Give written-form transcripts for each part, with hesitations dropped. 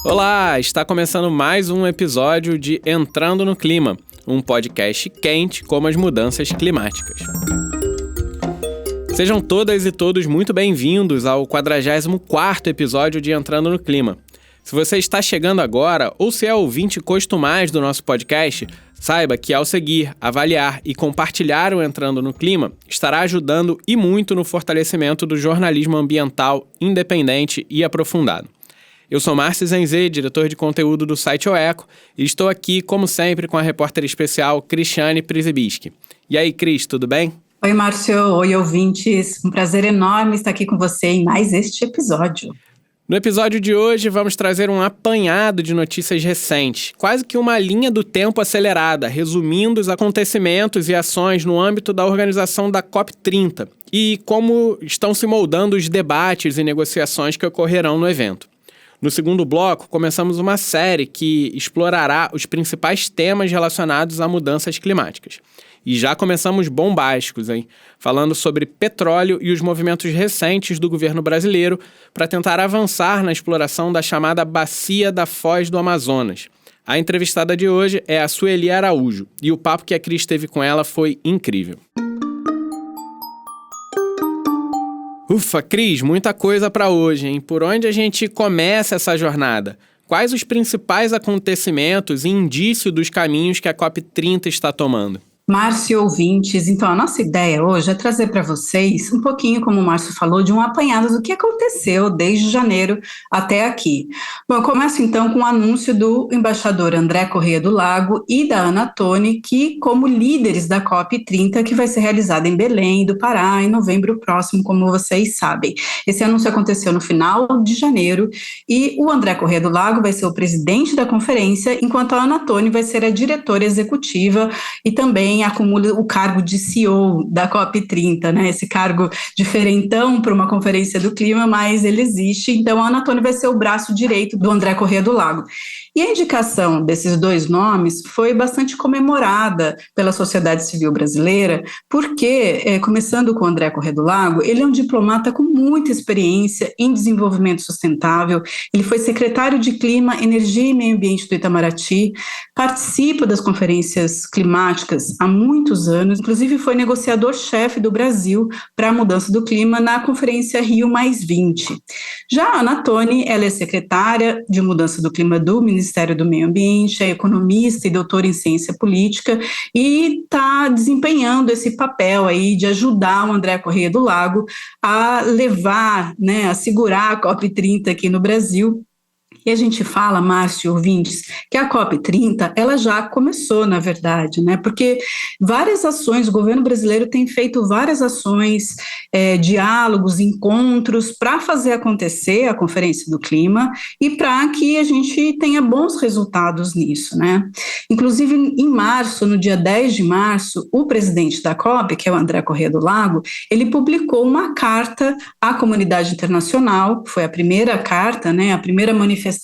Olá, está começando mais um episódio de Entrando no Clima, um podcast quente como as mudanças climáticas. Sejam todas e todos muito bem-vindos ao 44º episódio de Entrando no Clima. Se você está chegando agora ou se é ouvinte costumaz do nosso podcast, saiba que ao seguir, avaliar e compartilhar o Entrando no Clima, estará ajudando e muito no fortalecimento do jornalismo ambiental independente e aprofundado. Eu sou Márcio Zenzê, diretor de conteúdo do site O Eco, e estou aqui, como sempre, com a repórter especial Cristiane Przybyski. E aí, Cris, tudo bem? Oi, Márcio. Oi, ouvintes. Um prazer enorme estar aqui com você em mais este episódio. No episódio de hoje, vamos trazer um apanhado de notícias recentes, quase que uma linha do tempo acelerada, resumindo os acontecimentos e ações no âmbito da organização da COP30 e como estão se moldando os debates e negociações que ocorrerão no evento. No segundo bloco, começamos uma série que explorará os principais temas relacionados a mudanças climáticas. E já começamos bombásticos, hein? Falando sobre petróleo e os movimentos recentes do governo brasileiro para tentar avançar na exploração da chamada Bacia da Foz do Amazonas. A entrevistada de hoje é a Sueli Araújo, e o papo que a Cris teve com ela foi incrível. Ufa, Cris, muita coisa para hoje, hein? Por onde a gente começa essa jornada? Quais os principais acontecimentos e indícios dos caminhos que a COP30 está tomando? Márcio, ouvintes, então a nossa ideia hoje é trazer para vocês um pouquinho, como o Márcio falou, de um apanhado do que aconteceu desde janeiro até aqui. Bom, eu começo então com o anúncio do embaixador André Corrêa do Lago e da Ana Toni, que como líderes da COP30, que vai ser realizada em Belém do Pará em novembro próximo, como vocês sabem. Esse anúncio aconteceu no final de janeiro e o André Corrêa do Lago vai ser o presidente da conferência, enquanto a Ana Toni vai ser a diretora executiva e também acumula o cargo de CEO da COP30, né? Esse cargo diferentão para uma conferência do clima, mas ele existe. Então, a Ana Toni vai ser o braço direito do André Corrêa do Lago. E a indicação desses dois nomes foi bastante comemorada pela sociedade civil brasileira, porque, começando com o André Corrêa do Lago, ele é um diplomata com muita experiência em desenvolvimento sustentável, ele foi secretário de Clima, Energia e Meio Ambiente do Itamaraty, participa das conferências climáticas há muitos anos, inclusive foi negociador-chefe do Brasil para a mudança do clima na Conferência Rio+20. Já a Ana Toni, ela é secretária de mudança do clima do Ministério do Meio Ambiente, é economista e doutora em ciência política e está desempenhando esse papel aí de ajudar o André Corrêa do Lago a levar, né, a segurar a COP30 aqui no Brasil. E a gente fala, Márcio, ouvintes, que a COP30, ela já começou, na verdade, né? Porque várias ações, o governo brasileiro tem feito várias ações, diálogos, encontros, para fazer acontecer a Conferência do Clima e para que a gente tenha bons resultados nisso, né? Inclusive, em março, no dia 10 de março, o presidente da COP, que é o André Corrêa do Lago, ele publicou uma carta à comunidade internacional, foi a primeira carta, né? A primeira manifestação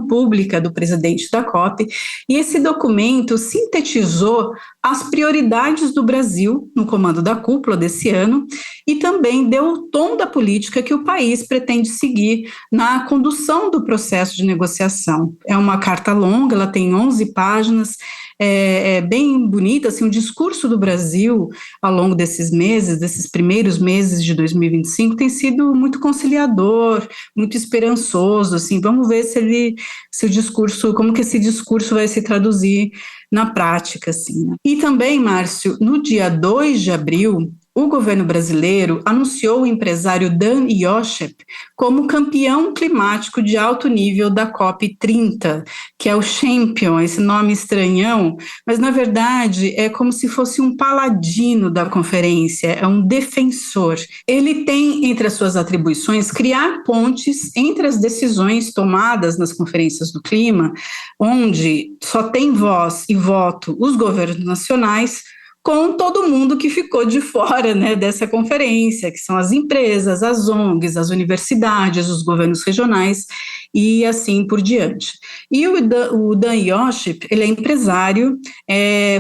pública do presidente da COP, e esse documento sintetizou as prioridades do Brasil no comando da cúpula desse ano e também deu o tom da política que o país pretende seguir na condução do processo de negociação. É uma carta longa, ela tem 11 páginas, é bem bonita, assim, o discurso do Brasil ao longo desses meses, desses primeiros meses de 2025, tem sido muito conciliador, muito esperançoso, assim, vamos ver se o discurso, como que esse discurso vai se traduzir na prática, assim, né? E também, Márcio, no dia 2 de abril, o governo brasileiro anunciou o empresário Dan Iochep como campeão climático de alto nível da COP30, que é o Champion, esse nome estranhão, mas na verdade é como se fosse um paladino da conferência, é um defensor. Ele tem entre as suas atribuições criar pontes entre as decisões tomadas nas conferências do clima, onde só tem voz e voto os governos nacionais, com todo mundo que ficou de fora, né, dessa conferência, que são as empresas, as ONGs, as universidades, os governos regionais. e assim por diante. E o Dan Yochip, ele é empresário,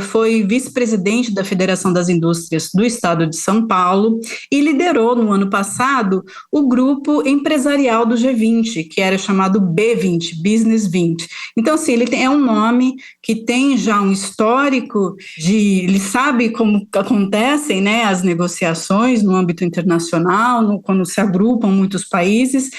foi vice-presidente da Federação das Indústrias do Estado de São Paulo e liderou no ano passado o grupo empresarial do G20, que era chamado B20, Business 20. Então, assim, ele é um nome que tem já um histórico ele sabe como acontecem, né, as negociações no âmbito internacional, quando se agrupam muitos países.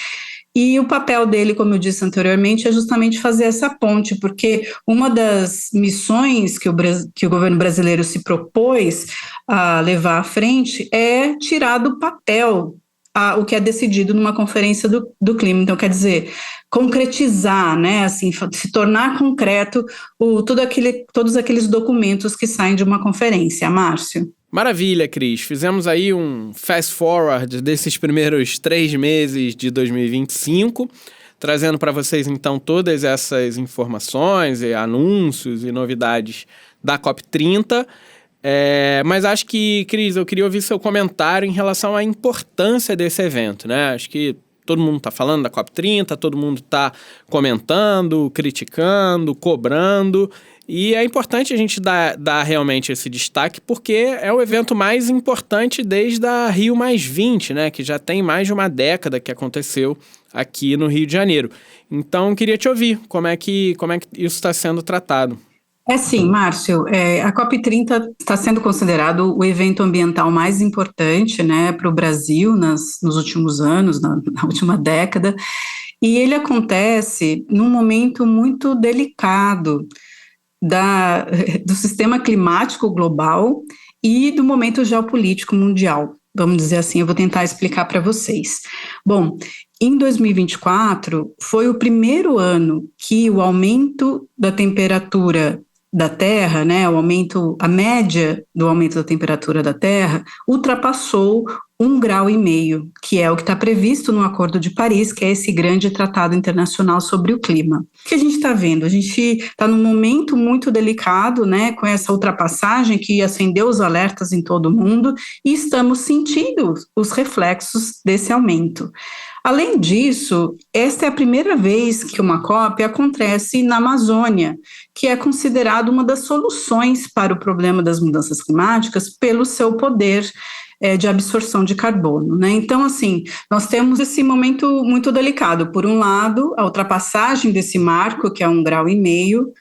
E o papel dele, como eu disse anteriormente, é justamente fazer essa ponte, porque uma das missões que o governo brasileiro se propôs a levar à frente é tirar do papel o que é decidido numa conferência do clima. Então, quer dizer, concretizar, né, assim, se tornar concreto todos aqueles documentos que saem de uma conferência. Márcio? Maravilha, Cris. Fizemos aí um fast forward desses primeiros 3 meses de 2025, trazendo para vocês, então, todas essas informações e anúncios e novidades da COP30. Mas acho que, Cris, eu queria ouvir seu comentário em relação à importância desse evento, né? Acho que todo mundo está falando da COP30, todo mundo está comentando, criticando, cobrando, e é importante a gente dar realmente esse destaque, porque é o evento mais importante desde a Rio+20, né? Que já tem mais de uma década que aconteceu aqui no Rio de Janeiro. Então, queria te ouvir, como é que isso está sendo tratado. Sim, Márcio, a COP30 está sendo considerado o evento ambiental mais importante, né, para o Brasil nos últimos anos, na última década, e ele acontece num momento muito delicado do sistema climático global e do momento geopolítico mundial. Vamos dizer assim, eu vou tentar explicar para vocês. Bom, em 2024 foi o primeiro ano que o aumento da temperatura da Terra, né, a média do aumento da temperatura da Terra ultrapassou 1,5 grau, que é o que está previsto no Acordo de Paris, que é esse grande tratado internacional sobre o clima. O que a gente está vendo? A gente está num momento muito delicado, né, com essa ultrapassagem que acendeu os alertas em todo o mundo, e estamos sentindo os reflexos desse aumento. Além disso, esta é a primeira vez que uma COP acontece na Amazônia, que é considerado uma das soluções para o problema das mudanças climáticas pelo seu poder de absorção de carbono, né? Então, assim, nós temos esse momento muito delicado. Por um lado, a ultrapassagem desse marco, que é 1,5 grau.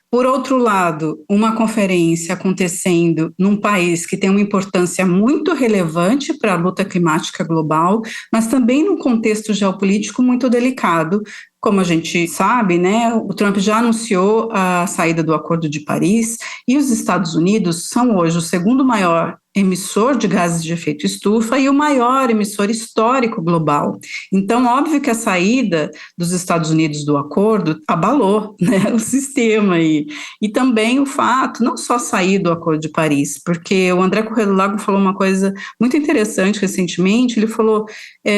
Por outro lado, uma conferência acontecendo num país que tem uma importância muito relevante para a luta climática global, mas também num contexto geopolítico muito delicado. Como a gente sabe, né, o Trump já anunciou a saída do Acordo de Paris, e os Estados Unidos são hoje o segundo maior emissor de gases de efeito estufa e o maior emissor histórico global. Então, óbvio que a saída dos Estados Unidos do acordo abalou, né, o sistema aí. E também o fato, não só sair do Acordo de Paris, porque o André Corrêa do Lago falou uma coisa muito interessante recentemente. Ele falou,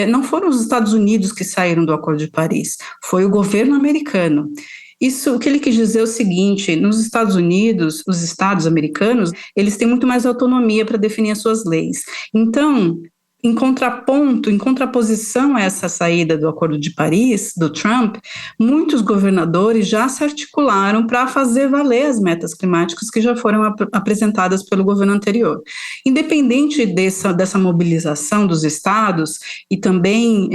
não foram os Estados Unidos que saíram do Acordo de Paris, foi o governo americano. Isso, o que ele quis dizer é o seguinte: nos Estados Unidos, os estados americanos, eles têm muito mais autonomia para definir as suas leis. Então, em contraposição a essa saída do Acordo de Paris, do Trump, muitos governadores já se articularam para fazer valer as metas climáticas que já foram apresentadas pelo governo anterior. Independente dessa mobilização dos estados e também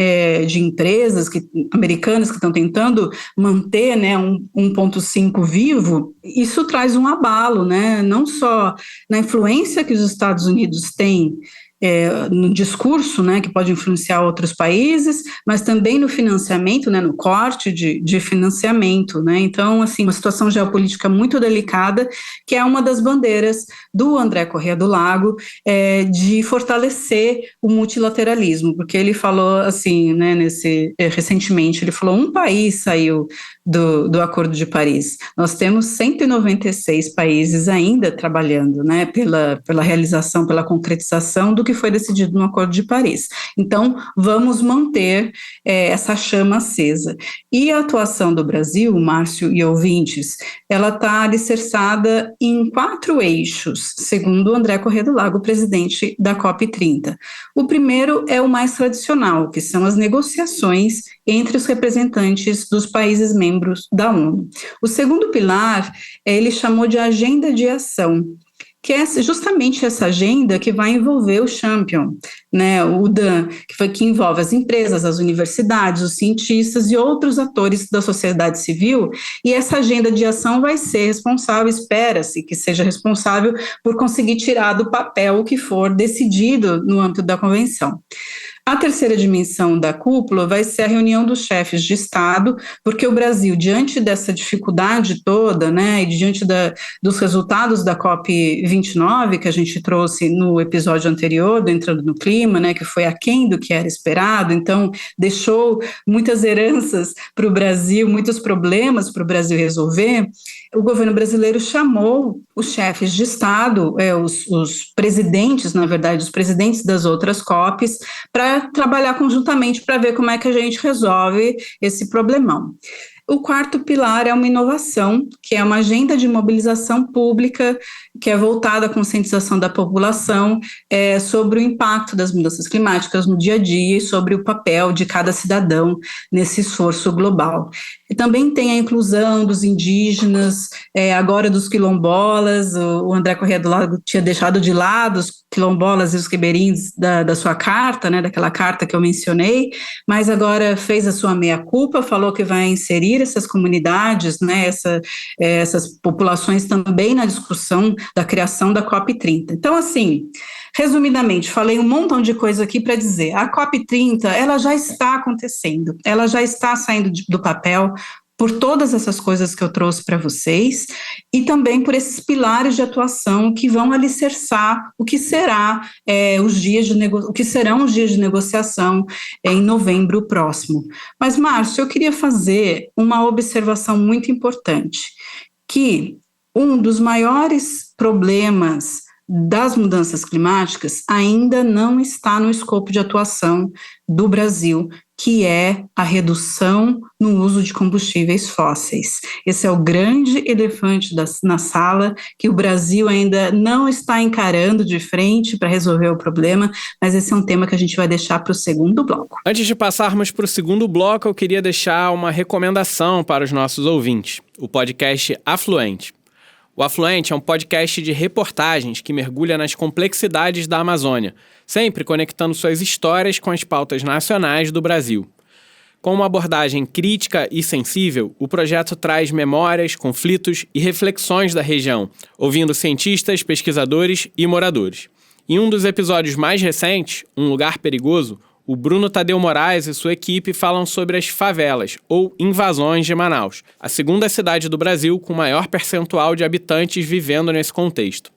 de empresas americanas que estão tentando manter, né, 1,5 vivo, isso traz um abalo, né, não só na influência que os Estados Unidos têm no discurso, né, que pode influenciar outros países, mas também no financiamento, né, no corte de financiamento, né. Então, assim, uma situação geopolítica muito delicada, que é uma das bandeiras do André Corrêa do Lago, de fortalecer o multilateralismo, porque ele falou assim, né, recentemente, ele falou: um país saiu do Acordo de Paris, nós temos 196 países ainda trabalhando, né, pela realização, pela concretização do que foi decidido no Acordo de Paris. Então, vamos manter essa chama acesa. E a atuação do Brasil, Márcio e ouvintes, ela está alicerçada em 4 eixos, segundo André Corrêa do Lago, presidente da COP30. O primeiro é o mais tradicional, que são as negociações entre os representantes dos países membros da ONU. O segundo pilar, ele chamou de agenda de ação, que é justamente essa agenda que vai envolver o Champion, né, o DAN, que envolve as empresas, as universidades, os cientistas e outros atores da sociedade civil, e essa agenda de ação vai ser responsável, espera-se que seja responsável por conseguir tirar do papel o que for decidido no âmbito da convenção. A terceira dimensão da cúpula vai ser a reunião dos chefes de Estado, porque o Brasil, diante dessa dificuldade toda, né, e diante dos resultados da COP29, que a gente trouxe no episódio anterior, do Entrando no Clima, né, que foi aquém do que era esperado, então deixou muitas heranças para o Brasil, muitos problemas para o Brasil resolver, o governo brasileiro chamou os chefes de Estado, os presidentes, na verdade, os presidentes das outras COPs, para trabalhar conjuntamente para ver como é que a gente resolve esse problemão. O quarto pilar é uma inovação, que é uma agenda de mobilização pública, que é voltada à conscientização da população sobre o impacto das mudanças climáticas no dia a dia e sobre o papel de cada cidadão nesse esforço global. E também tem a inclusão dos indígenas, agora dos quilombolas. O André Corrêa do Lago tinha deixado de lado os quilombolas e os ribeirinhos da sua carta, né, daquela carta que eu mencionei, mas agora fez a sua meia-culpa, falou que vai inserir essas comunidades, né, essas populações também na discussão da criação da COP30. Então, assim, resumidamente, falei um montão de coisa aqui para dizer, a COP30, ela já está acontecendo, ela já está saindo do papel, por todas essas coisas que eu trouxe para vocês, e também por esses pilares de atuação que vão alicerçar o que serão os dias de negociação em novembro próximo. Mas, Márcio, eu queria fazer uma observação muito importante, que um dos maiores problemas das mudanças climáticas ainda não está no escopo de atuação do Brasil, que é a redução no uso de combustíveis fósseis. Esse é o grande elefante na sala, que o Brasil ainda não está encarando de frente para resolver o problema, mas esse é um tema que a gente vai deixar para o segundo bloco. Antes de passarmos para o segundo bloco, eu queria deixar uma recomendação para os nossos ouvintes, o podcast Afluente. O Afluente é um podcast de reportagens que mergulha nas complexidades da Amazônia, sempre conectando suas histórias com as pautas nacionais do Brasil. Com uma abordagem crítica e sensível, o projeto traz memórias, conflitos e reflexões da região, ouvindo cientistas, pesquisadores e moradores. Em um dos episódios mais recentes, Um Lugar Perigoso, o Bruno Tadeu Moraes e sua equipe falam sobre as favelas, ou invasões de Manaus, a segunda cidade do Brasil com maior percentual de habitantes vivendo nesse contexto.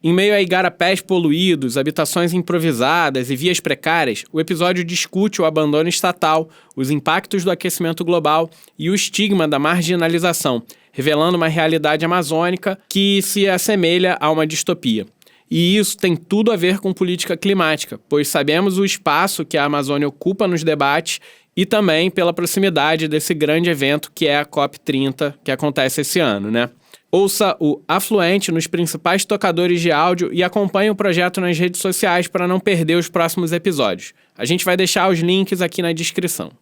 Em meio a igarapés poluídos, habitações improvisadas e vias precárias, o episódio discute o abandono estatal, os impactos do aquecimento global e o estigma da marginalização, revelando uma realidade amazônica que se assemelha a uma distopia. E isso tem tudo a ver com política climática, pois sabemos o espaço que a Amazônia ocupa nos debates e também pela proximidade desse grande evento que é a COP30, que acontece esse ano, né? Ouça o Afluente nos principais tocadores de áudio e acompanhe o projeto nas redes sociais para não perder os próximos episódios. A gente vai deixar os links aqui na descrição.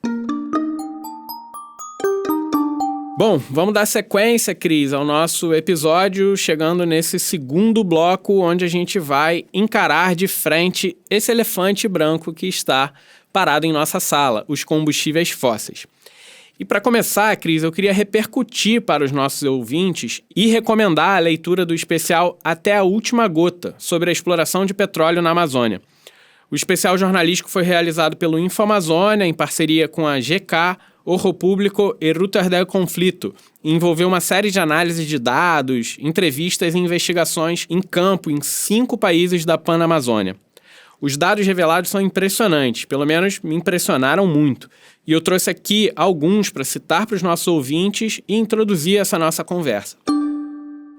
Bom, vamos dar sequência, Cris, ao nosso episódio, chegando nesse segundo bloco, onde a gente vai encarar de frente esse elefante branco que está parado em nossa sala, os combustíveis fósseis. E para começar, Cris, eu queria repercutir para os nossos ouvintes e recomendar a leitura do especial Até a Última Gota, sobre a exploração de petróleo na Amazônia. O especial jornalístico foi realizado pelo InfoAmazônia, em parceria com a GK, O Público e Rutas del Conflito, e envolveu uma série de análises de dados, entrevistas e investigações em campo em 5 países da Panamazônia. Os dados revelados são impressionantes, pelo menos me impressionaram muito, e eu trouxe aqui alguns para citar para os nossos ouvintes e introduzir essa nossa conversa.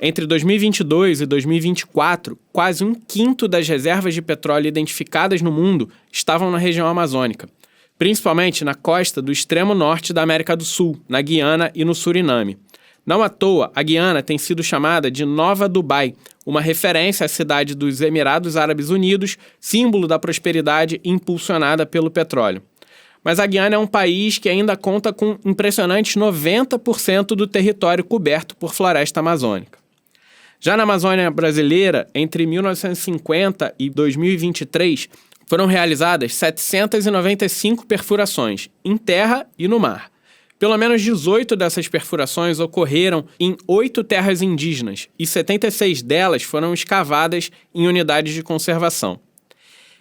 Entre 2022 e 2024, quase um quinto das reservas de petróleo identificadas no mundo estavam na região amazônica, principalmente na costa do extremo norte da América do Sul, na Guiana e no Suriname. Não à toa, a Guiana tem sido chamada de Nova Dubai, uma referência à cidade dos Emirados Árabes Unidos, símbolo da prosperidade impulsionada pelo petróleo. Mas a Guiana é um país que ainda conta com impressionantes 90% do território coberto por floresta amazônica. Já na Amazônia brasileira, entre 1950 e 2023, foram realizadas 795 perfurações, em terra e no mar. Pelo menos 18 dessas perfurações ocorreram em 8 terras indígenas e 76 delas foram escavadas em unidades de conservação.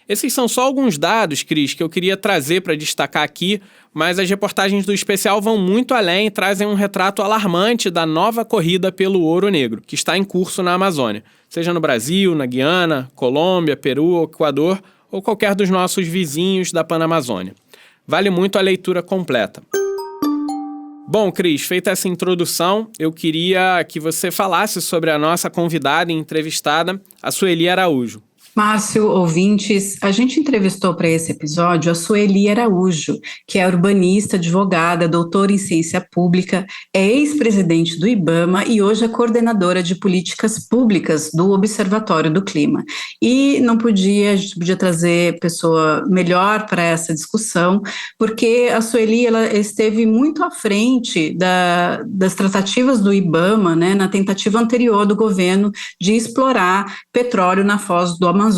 Esses são só alguns dados, Cris, que eu queria trazer para destacar aqui, mas as reportagens do especial vão muito além e trazem um retrato alarmante da nova corrida pelo ouro negro, que está em curso na Amazônia, seja no Brasil, na Guiana, Colômbia, Peru, Equador ou qualquer dos nossos vizinhos da Panamazônia. Vale muito a leitura completa. Bom, Cris, feita essa introdução, eu queria que você falasse sobre a nossa convidada e entrevistada, a Sueli Araújo. Márcio, ouvintes, a gente entrevistou para esse episódio a Sueli Araújo, que é urbanista, advogada, doutora em ciência pública, é ex-presidente do IBAMA e hoje é coordenadora de políticas públicas do Observatório do Clima. E a gente podia trazer pessoa melhor para essa discussão, porque a Sueli ela esteve muito à frente das tratativas do IBAMA, né, na tentativa anterior do governo de explorar petróleo na foz do Amazonas.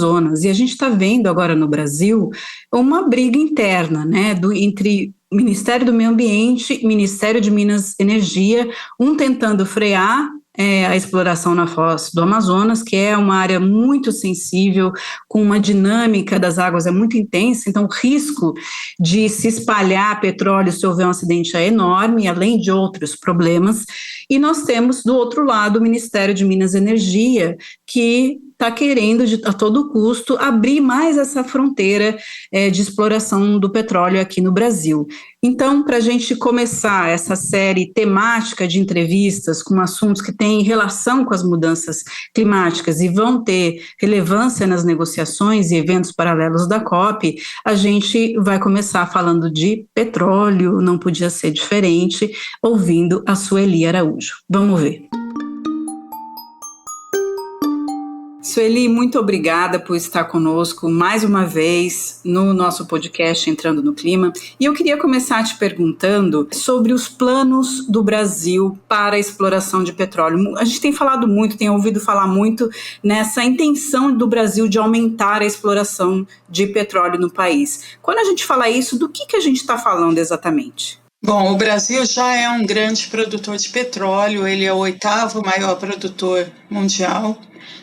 E a gente está vendo agora no Brasil uma briga interna, né, entre Ministério do Meio Ambiente e Ministério de Minas e Energia, um tentando frear a exploração na foz do Amazonas, que é uma área muito sensível, com uma dinâmica das águas é muito intensa, então o risco de se espalhar petróleo se houver um acidente é enorme, além de outros problemas. E nós temos, do outro lado, o Ministério de Minas e Energia, que está querendo, a todo custo, abrir mais essa fronteira de exploração do petróleo aqui no Brasil. Então, para a gente começar essa série temática de entrevistas com assuntos que têm relação com as mudanças climáticas e vão ter relevância nas negociações e eventos paralelos da COP, a gente vai começar falando de petróleo, não podia ser diferente, ouvindo a Sueli Araújo. Vamos ver. Sueli, muito obrigada por estar conosco mais uma vez no nosso podcast Entrando no Clima. E eu queria começar te perguntando sobre os planos do Brasil para a exploração de petróleo. A gente tem falado muito, tem ouvido falar muito nessa intenção do Brasil de aumentar a exploração de petróleo no país. Quando a gente fala isso, do que a gente está falando exatamente? Bom, o Brasil já é um grande produtor de petróleo, ele é o 8º maior produtor mundial,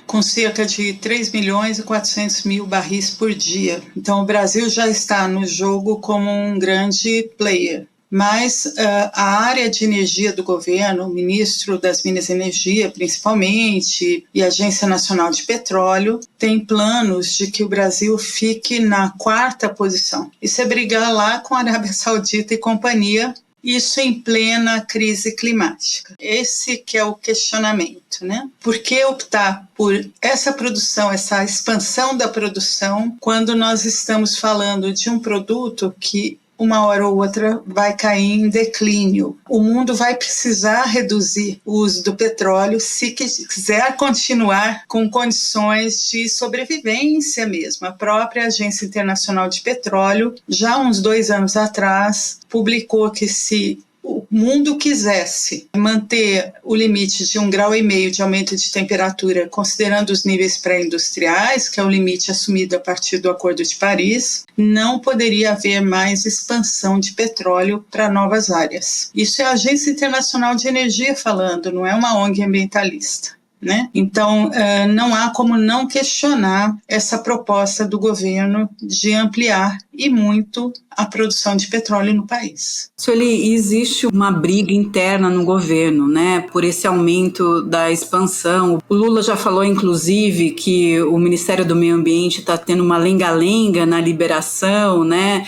com cerca de 3.400.000 barris por dia. Então, o Brasil já está no jogo como um grande player. Mas a área de energia do governo, o ministro das Minas e Energia, principalmente, e a Agência Nacional de Petróleo, tem planos de que o Brasil fique na 4ª posição. Isso é brigar lá com a Arábia Saudita e companhia, isso em plena crise climática. Esse que é o questionamento, né? Por que optar por essa produção, essa expansão da produção, quando nós estamos falando de um produto que uma hora ou outra vai cair em declínio? O mundo vai precisar reduzir o uso do petróleo se quiser continuar com condições de sobrevivência mesmo. A própria Agência Internacional de Petróleo, já há uns 2 anos atrás, publicou que se o mundo quisesse manter o limite de 1,5 graus de aumento de temperatura, considerando os níveis pré-industriais, que é o limite assumido a partir do Acordo de Paris, não poderia haver mais expansão de petróleo para novas áreas. Isso é a Agência Internacional de Energia falando, não é uma ONG ambientalista, né? Então, não há como não questionar essa proposta do governo de ampliar e muito a produção de petróleo no país. Sueli, existe uma briga interna no governo, né, por esse aumento da expansão. O Lula já falou, inclusive, que o Ministério do Meio Ambiente está tendo uma lenga-lenga na liberação, né?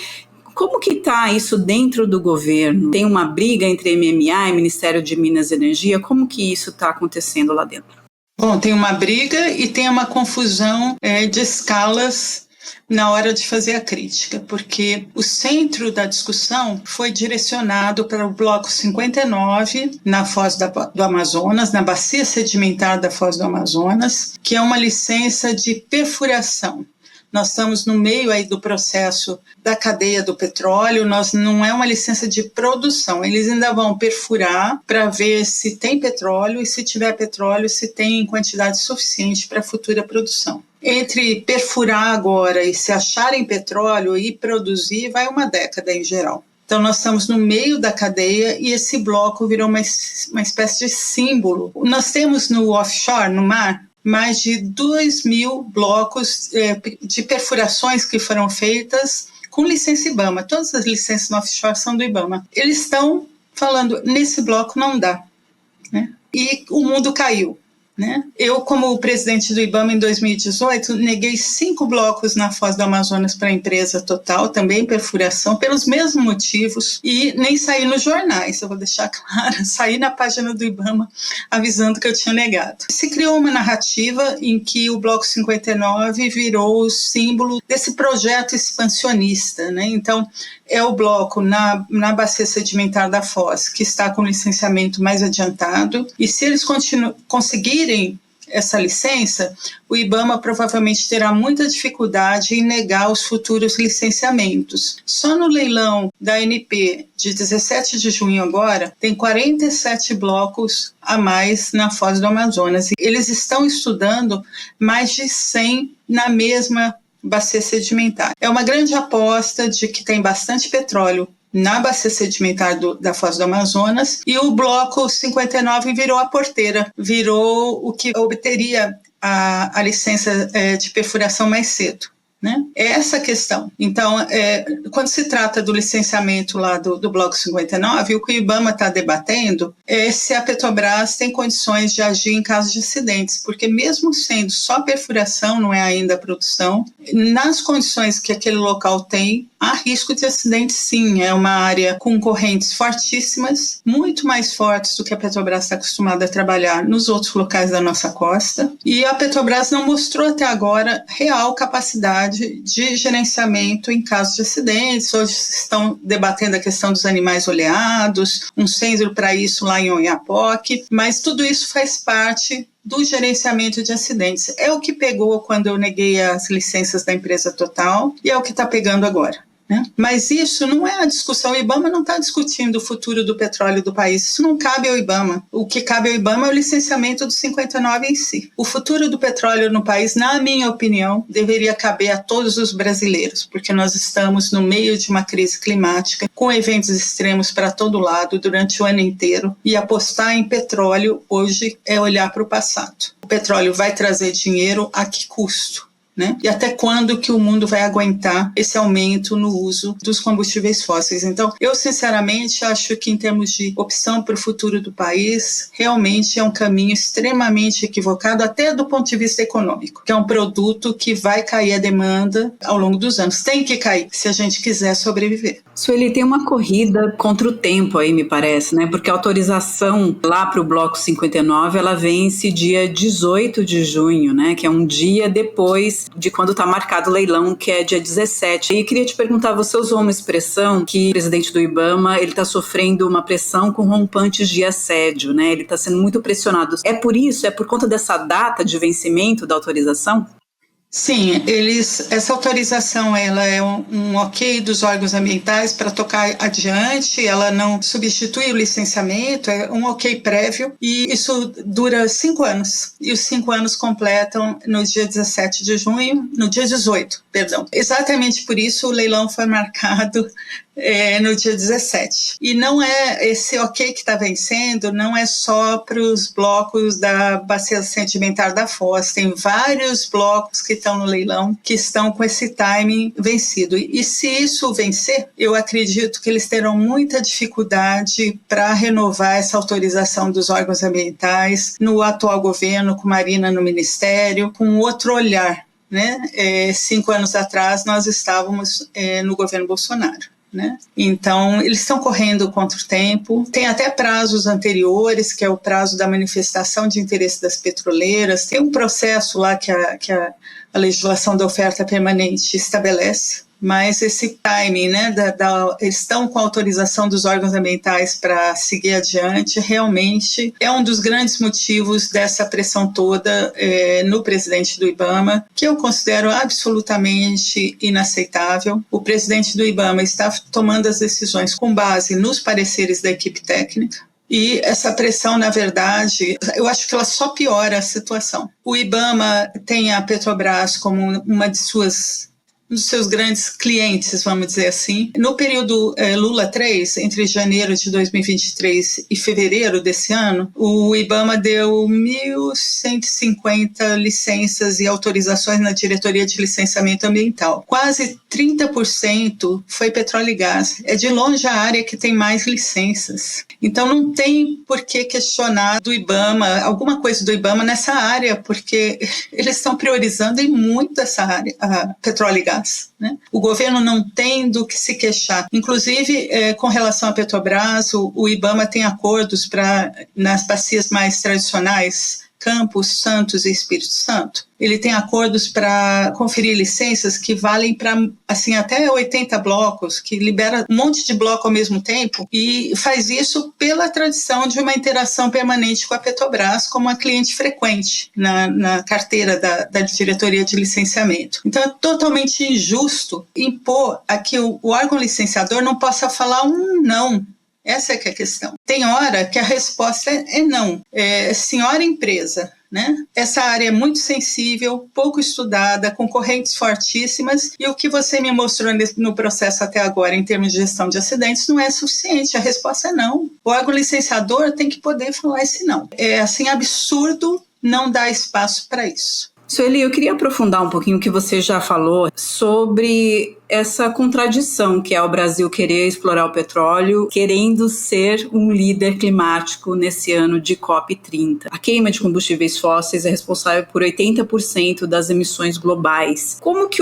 Como que está isso dentro do governo? Tem uma briga entre MMA e Ministério de Minas e Energia? Como que isso está acontecendo lá dentro? Bom, tem uma briga e tem uma confusão de escalas na hora de fazer a crítica, porque o centro da discussão foi direcionado para o bloco 59, na Foz do Amazonas, na bacia sedimentar da Foz do Amazonas, que é uma licença de perfuração. Nós estamos no meio aí do processo da cadeia do petróleo, não é uma licença de produção, eles ainda vão perfurar para ver se tem petróleo e se tiver petróleo, se tem quantidade suficiente para a futura produção. Entre perfurar agora e se acharem petróleo e produzir, vai uma década em geral. Então, nós estamos no meio da cadeia e esse bloco virou uma espécie de símbolo. Nós temos no offshore, no mar, mais de 2.000 blocos de perfurações que foram feitas com licença IBAMA. Todas as licenças no offshore são do IBAMA. Eles estão falando, nesse bloco não dá, né? E o mundo caiu, né? Eu, como presidente do IBAMA em 2018, neguei 5 blocos na Foz do Amazonas para a empresa Total, também perfuração, pelos mesmos motivos, e nem saí nos jornais, eu vou deixar claro, saí na página do IBAMA avisando que eu tinha negado. Se criou uma narrativa em que o bloco 59 virou o símbolo desse projeto expansionista, né? Então, é o bloco na bacia sedimentar da Foz que está com licenciamento mais adiantado, e se eles conseguirem essa licença, o IBAMA provavelmente terá muita dificuldade em negar os futuros licenciamentos. Só no leilão da ANP de 17 de junho agora, tem 47 blocos a mais na Foz do Amazonas. Eles estão estudando mais de 100 na mesma bacia sedimentar. É uma grande aposta de que tem bastante petróleo na bacia sedimentar da Foz do Amazonas, e o bloco 59 virou a porteira, virou o que obteria a licença de perfuração mais cedo, né? É essa a questão. Então, quando se trata do licenciamento lá do bloco 59, o que o IBAMA está debatendo é se a Petrobras tem condições de agir em caso de acidentes, porque mesmo sendo só perfuração, não é ainda a produção, nas condições que aquele local tem, há risco de acidente sim. É uma área com correntes fortíssimas, muito mais fortes do que a Petrobras está acostumada a trabalhar nos outros locais da nossa costa, e a Petrobras não mostrou até agora real capacidade de gerenciamento em caso de acidentes. Hoje estão debatendo a questão dos animais oleados, um centro para isso lá em Oiapoque, mas tudo isso faz parte do gerenciamento de acidentes. É o que pegou quando eu neguei as licenças da empresa Total e é o que está pegando agora, né? Mas isso não é a discussão. O IBAMA não está discutindo o futuro do petróleo do país. Isso não cabe ao IBAMA. O que cabe ao IBAMA é o licenciamento do 59 em si. O futuro do petróleo no país, na minha opinião, deveria caber a todos os brasileiros, porque nós estamos no meio de uma crise climática, com eventos extremos para todo lado durante o ano inteiro, e apostar em petróleo hoje é olhar para o passado. O petróleo vai trazer dinheiro a que custo? Né? E até quando que o mundo vai aguentar esse aumento no uso dos combustíveis fósseis? Então, eu sinceramente acho que em termos de opção para o futuro do país, realmente é um caminho extremamente equivocado, até do ponto de vista econômico, que é um produto que vai cair a demanda ao longo dos anos. Tem que cair se a gente quiser sobreviver. Sueli, tem uma corrida contra o tempo aí, me parece, né? Porque a autorização lá para o bloco 59, ela vence dia 18 de junho, né? Que é um dia depois de quando está marcado o leilão, que é dia 17. E queria te perguntar, você usou uma expressão que o presidente do IBAMA, ele está sofrendo uma pressão com rompantes de assédio, né? Ele está sendo muito pressionado. É por isso? É por conta dessa data de vencimento da autorização? Sim, essa autorização ela é um ok dos órgãos ambientais para tocar adiante, ela não substitui o licenciamento, é um ok prévio, e isso dura 5 anos, e os 5 anos completam no dia 17 de junho, no dia 18, perdão. Exatamente por isso o leilão foi marcado no dia 17. E não é esse ok que está vencendo, não é só para os blocos da bacia sedimentar da Foz, tem vários blocos que estão no leilão que estão com esse timing vencido. E se isso vencer, eu acredito que eles terão muita dificuldade para renovar essa autorização dos órgãos ambientais no atual governo, com Marina no ministério, com outro olhar, né? 5 anos atrás nós estávamos no governo Bolsonaro. né? Então, eles estão correndo contra o tempo. Tem até prazos anteriores, que é o prazo da manifestação de interesse das petroleiras. Tem um processo lá que a legislação da oferta permanente estabelece, mas esse timing, né, eles estão com a autorização dos órgãos ambientais para seguir adiante, realmente é um dos grandes motivos dessa pressão toda no presidente do IBAMA, que eu considero absolutamente inaceitável. O presidente do IBAMA está tomando as decisões com base nos pareceres da equipe técnica, e essa pressão, na verdade, eu acho que ela só piora a situação. O IBAMA tem a Petrobras como um dos seus grandes clientes, vamos dizer assim. No período Lula 3, entre janeiro de 2023 e fevereiro desse ano, o IBAMA deu 1.150 licenças e autorizações na diretoria de licenciamento ambiental. Quase 30% foi petróleo e gás. É de longe a área que tem mais licenças. Então não tem por que questionar do IBAMA, alguma coisa do IBAMA nessa área, porque eles estão priorizando em muito essa área, a petróleo e gás. Né? O governo não tem do que se queixar. Inclusive, com relação à Petrobras, o IBAMA tem acordos nas bacias mais tradicionais, Campos, Santos e Espírito Santo. Ele tem acordos para conferir licenças que valem para assim, até 80 blocos, que libera um monte de bloco ao mesmo tempo, e faz isso pela tradição de uma interação permanente com a Petrobras como uma cliente frequente na carteira da diretoria de licenciamento. Então é totalmente injusto impor a que o órgão licenciador não possa falar um não. Essa é que é a questão. Tem hora que a resposta é não. Senhora empresa, né? Essa área é muito sensível, pouco estudada, com correntes fortíssimas, e o que você me mostrou no processo até agora, em termos de gestão de acidentes, não é suficiente. A resposta é não. O órgão licenciador tem que poder falar esse não. É assim, absurdo não dar espaço para isso. Sueli, eu queria aprofundar um pouquinho o que você já falou sobre essa contradição que é o Brasil querer explorar o petróleo, querendo ser um líder climático nesse ano de COP30. A queima de combustíveis fósseis é responsável por 80% das emissões globais. Como que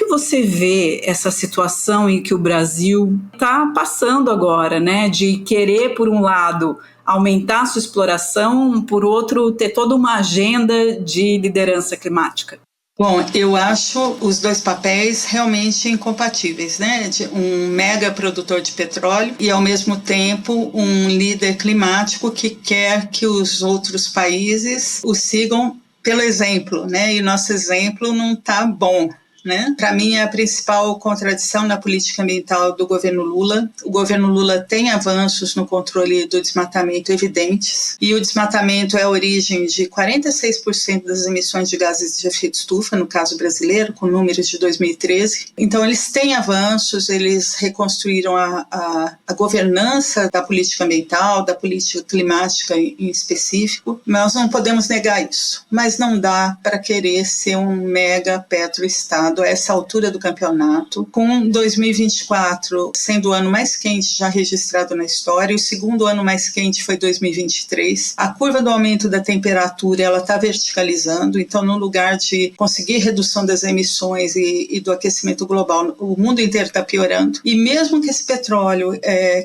você vê essa situação em que o Brasil está passando agora, né? De querer, por um lado, aumentar sua exploração, por outro, ter toda uma agenda de liderança climática? Bom, eu acho os dois papéis realmente incompatíveis, né? De um mega produtor de petróleo e, ao mesmo tempo, um líder climático que quer que os outros países o sigam pelo exemplo, né? E nosso exemplo não está bom. Né? Para mim, é a principal contradição na política ambiental do governo Lula. O governo Lula tem avanços no controle do desmatamento evidentes, e o desmatamento é a origem de 46% das emissões de gases de efeito estufa, no caso brasileiro, com números de 2013. Então, eles têm avanços, eles reconstruíram a governança da política ambiental, da política climática em específico. Nós não podemos negar isso, mas não dá para querer ser um mega petroestado a essa altura do campeonato, com 2024 sendo o ano mais quente já registrado na história. O segundo ano mais quente foi 2023. A curva do aumento da temperatura ela está verticalizando, então no lugar de conseguir redução das emissões e do aquecimento global, o mundo inteiro está piorando. E mesmo que esse petróleo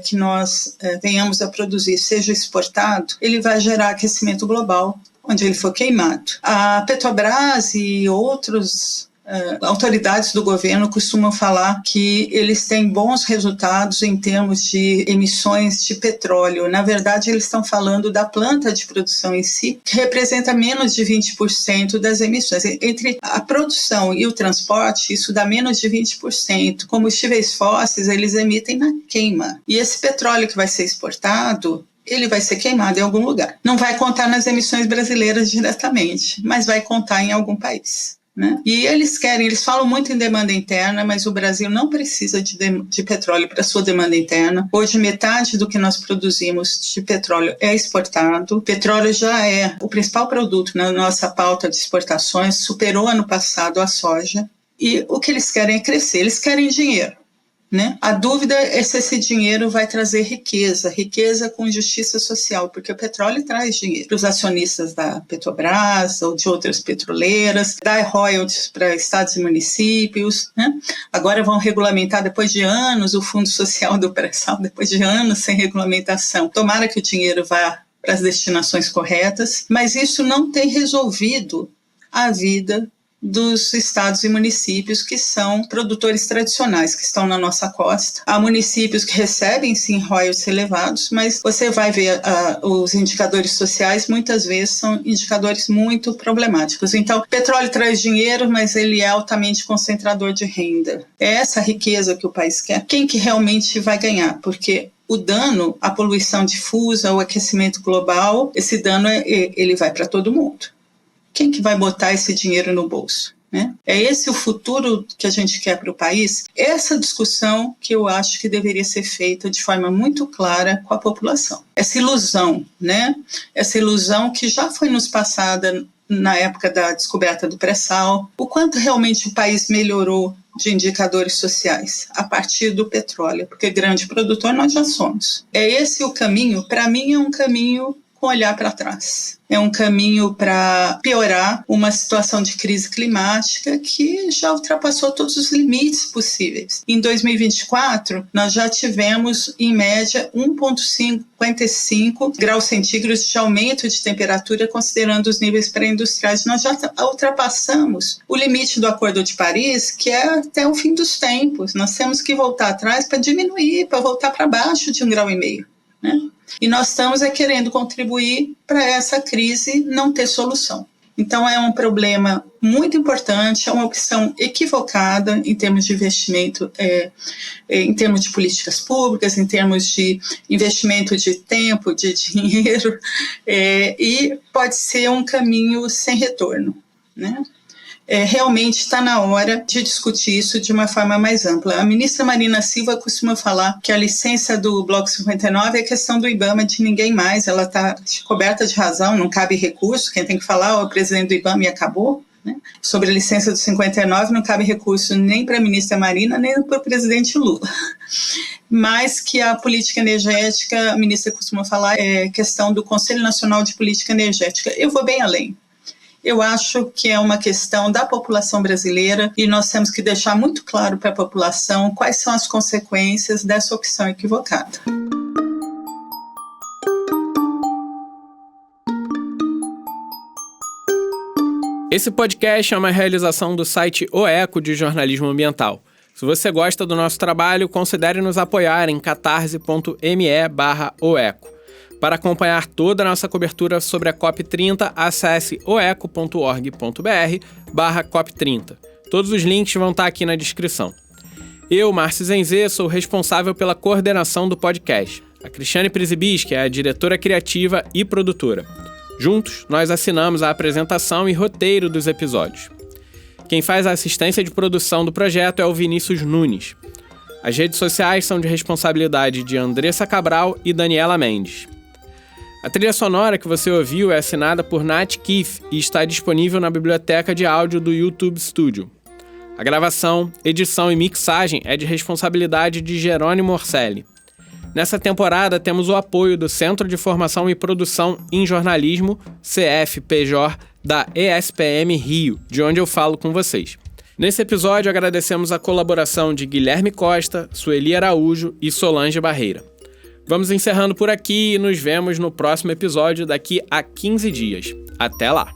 que nós venhamos a produzir seja exportado, ele vai gerar aquecimento global onde ele for queimado. A Petrobras e outros autoridades do governo costumam falar que eles têm bons resultados em termos de emissões de petróleo. Na verdade, eles estão falando da planta de produção em si, que representa menos de 20% das emissões. Entre a produção e o transporte, isso dá menos de 20%. Combustíveis fósseis, eles emitem na queima. E esse petróleo que vai ser exportado, ele vai ser queimado em algum lugar. Não vai contar nas emissões brasileiras diretamente, mas vai contar em algum país. Né? E eles falam muito em demanda interna, mas o Brasil não precisa de petróleo para sua demanda interna. Hoje, metade do que nós produzimos de petróleo é exportado. O petróleo já é o principal produto na nossa pauta de exportações, superou ano passado a soja. E o que eles querem é crescer, eles querem dinheiro. né? A dúvida é se esse dinheiro vai trazer riqueza com justiça social, porque o petróleo traz dinheiro para os acionistas da Petrobras ou de outras petroleiras, dá royalties para estados e municípios, né? Agora vão regulamentar, depois de anos, o fundo social do pré-sal, depois de anos sem regulamentação. Tomara que o dinheiro vá para as destinações corretas, mas isso não tem resolvido a vida dos estados e municípios que são produtores tradicionais, que estão na nossa costa. Há municípios que recebem, sim, royalties elevados, mas você vai ver os indicadores sociais, muitas vezes são indicadores muito problemáticos. Então, petróleo traz dinheiro, mas ele é altamente concentrador de renda. É essa riqueza que o país quer. Quem que realmente vai ganhar? Porque o dano, a poluição difusa, o aquecimento global, esse dano ele vai para todo mundo. Quem que vai botar esse dinheiro no bolso, né? É esse o futuro que a gente quer para o país? Essa discussão que eu acho que deveria ser feita de forma muito clara com a população. Essa ilusão, né? Essa ilusão que já foi nos passada na época da descoberta do pré-sal, o quanto realmente o país melhorou de indicadores sociais a partir do petróleo, porque grande produtor nós já somos. É esse o caminho? Para mim é um caminho com olhar para trás. É um caminho para piorar uma situação de crise climática que já ultrapassou todos os limites possíveis. Em 2024, nós já tivemos, em média, 1,55 graus centígrados de aumento de temperatura, considerando os níveis pré-industriais. Nós já ultrapassamos o limite do Acordo de Paris, que é até o fim dos tempos. Nós temos que voltar atrás para diminuir, para voltar para baixo de 1,5 graus, né? E nós estamos querendo contribuir para essa crise não ter solução. Então é um problema muito importante, é uma opção equivocada em termos de investimento, em termos de políticas públicas, em termos de investimento de tempo, de dinheiro, e pode ser um caminho sem retorno, né? Realmente está na hora de discutir isso de uma forma mais ampla. A ministra Marina Silva costuma falar que a licença do Bloco 59 é questão do IBAMA, de ninguém mais. Ela está coberta de razão, não cabe recurso. Quem tem que falar é o presidente do IBAMA e acabou, né? Sobre a licença do 59 não cabe recurso nem para a ministra Marina, nem para o presidente Lula. Mas que a política energética, a ministra costuma falar, é questão do Conselho Nacional de Política Energética. Eu vou bem além. Eu acho que é uma questão da população brasileira e nós temos que deixar muito claro para a população quais são as consequências dessa opção equivocada. Esse podcast é uma realização do site O Eco de Jornalismo Ambiental. Se você gosta do nosso trabalho, considere nos apoiar em catarse.me/oeco. Para acompanhar toda a nossa cobertura sobre a COP30, acesse oeco.org.br/COP30. Todos os links vão estar aqui na descrição. Eu, Márcio Zenzê, sou responsável pela coordenação do podcast. A Cristiane Prisibischi é a diretora criativa e produtora. Juntos, nós assinamos a apresentação e roteiro dos episódios. Quem faz a assistência de produção do projeto é o Vinícius Nunes. As redes sociais são de responsabilidade de Andressa Cabral e Daniela Mendes. A trilha sonora que você ouviu é assinada por Nat Keefe e está disponível na biblioteca de áudio do YouTube Studio. A gravação, edição e mixagem é de responsabilidade de Jerônimo Orselli. Nessa temporada temos o apoio do Centro de Formação e Produção em Jornalismo, CFPJ, da ESPM Rio, de onde eu falo com vocês. Nesse episódio agradecemos a colaboração de Guilherme Costa, Sueli Araújo e Solange Barreira. Vamos encerrando por aqui e nos vemos no próximo episódio daqui a 15 dias. Até lá!